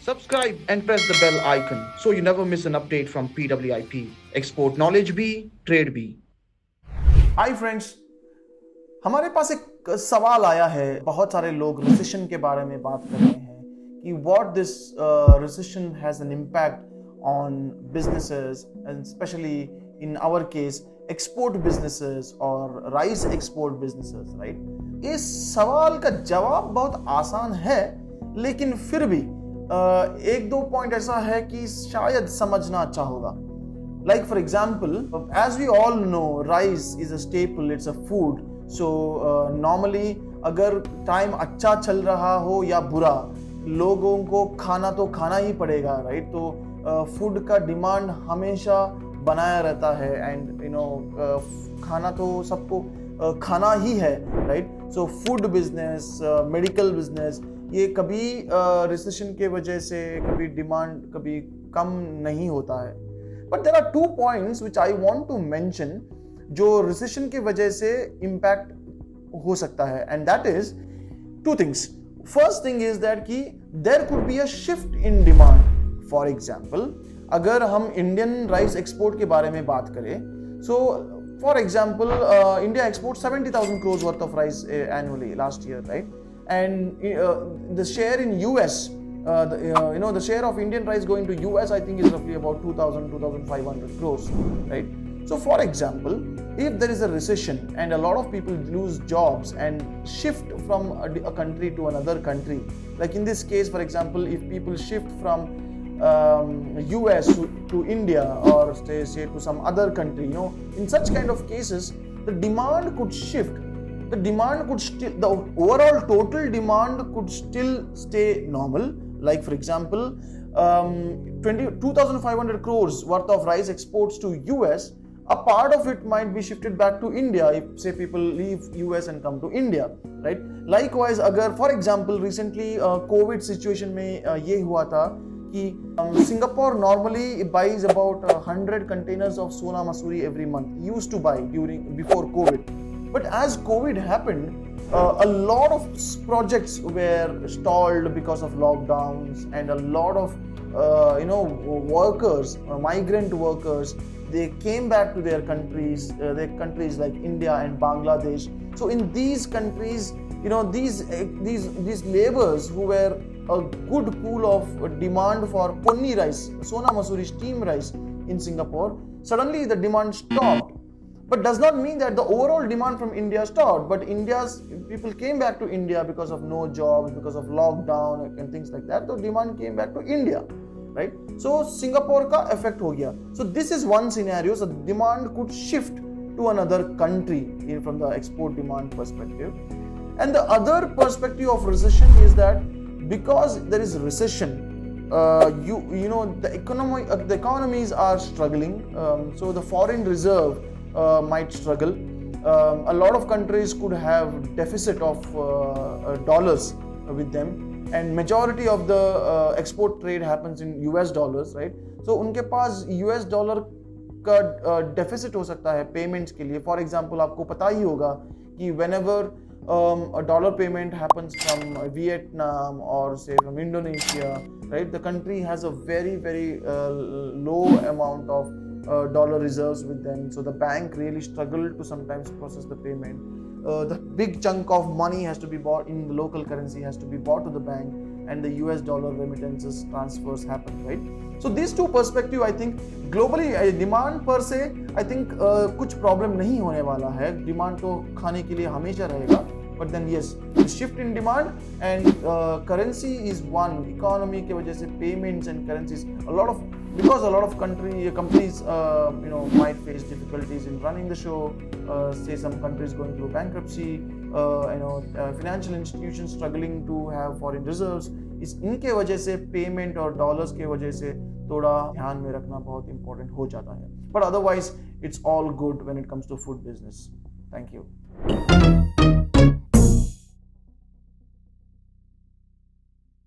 Subscribe and press the bell icon so you never miss an update from PWIP. Export knowledge भी, trade भी. Hi friends, हमारे पास एक सवाल आया है. बहुत सारे लोग रिसेशन के बारे में बात कर रहे हैं कि what this recession has an impact on businesses and especially in our case export businesses और राइस एक्सपोर्ट बिजनेसेस, राइट. इस सवाल का जवाब बहुत आसान है, लेकिन फिर भी एक दो पॉइंट ऐसा है कि शायद समझना अच्छा होगा. Like for example, as we all know, rice is a staple, it's a food. So normally अगर टाइम अच्छा चल रहा हो या बुरा, लोगों को खाना तो खाना ही पड़ेगा, राइट. तो फूड का डिमांड हमेशा बनाया रहता है एंड खाना तो सबको खाना ही है, right. So food business, medical business, ये कभी रिसेशन के वजह से कभी डिमांड कभी कम नहीं होता है. But there are 2 points which I want to mention जो रिसेशन की वजह से इम्पैक्ट हो सकता है, and that is 2 things. First thing is that कि there could be a shift in demand. For example, अगर हम इंडियन राइस एक्सपोर्ट के बारे में बात करें, so for example, India exports 70,000 crores worth of rice annually last year, right? And the share in US, the share of Indian rice going to US, I think is roughly about 2,500 crores, right? So for example, if there is a recession and a lot of people lose jobs and shift from a country to another country, like in this case, for example, if people shift from US to India or say to some other country, in such kind of cases, the demand could shift. The overall total demand could still stay normal. Like for example, 2,500 crores worth of rice exports to US, a part of it might be shifted back to India if say people leave US and come to India, right. Likewise, agar for example recently COVID situation में ये हुआ था कि Singapore normally buys about 100 containers of Sona Masuri every month, used to buy before COVID. But as COVID happened, a lot of projects were stalled because of lockdowns, and a lot of workers, migrant workers, they came back to their countries like India and Bangladesh. So in these countries, these laborers who were a good pool of demand for ponni rice, Sona Masuri steam rice in Singapore, suddenly the demand stopped. But does not mean that the overall demand from India stopped. But India's people came back to India because of no jobs, because of lockdown and things like that. So demand came back to India, right? So Singapore ka effect ho gaya. So this is one scenario. So demand could shift to another country from the export demand perspective. And the other perspective of recession is that because there is recession, the economies are struggling. So the foreign reserve might struggle. A lot of countries could have deficit of dollars with them, and majority of the export trade happens in US dollars, right? So उनके पास US dollar का deficit हो सकता है payments के लिए. For example, आपको पता ही होगा कि whenever a dollar payment happens from Vietnam or say from Indonesia, right? The country has a very, very low amount of dollar reserves with them, so the bank really struggled to sometimes process the payment. The big chunk of money has to be bought in the local currency, has to be bought to the bank, and the US dollar remittances transfers happen, right? So these two perspective, I think globally demand per se, I think कुछ problem नहीं होने वाला है. Demand तो खाने के लिए हमेशा रहेगा. But then yes, the shift in demand and currency is one. Economy के वजह से payments and currencies, because a lot of companies might face difficulties in running the show. Say some countries going through bankruptcy, financial institutions struggling to have foreign reserves. इनके वजह से payment और dollars के वजह से थोड़ा ध्यान में रखना बहुत इंपॉर्टेंट हो जाता है. But otherwise, it's all good when it comes to food business. Thank you.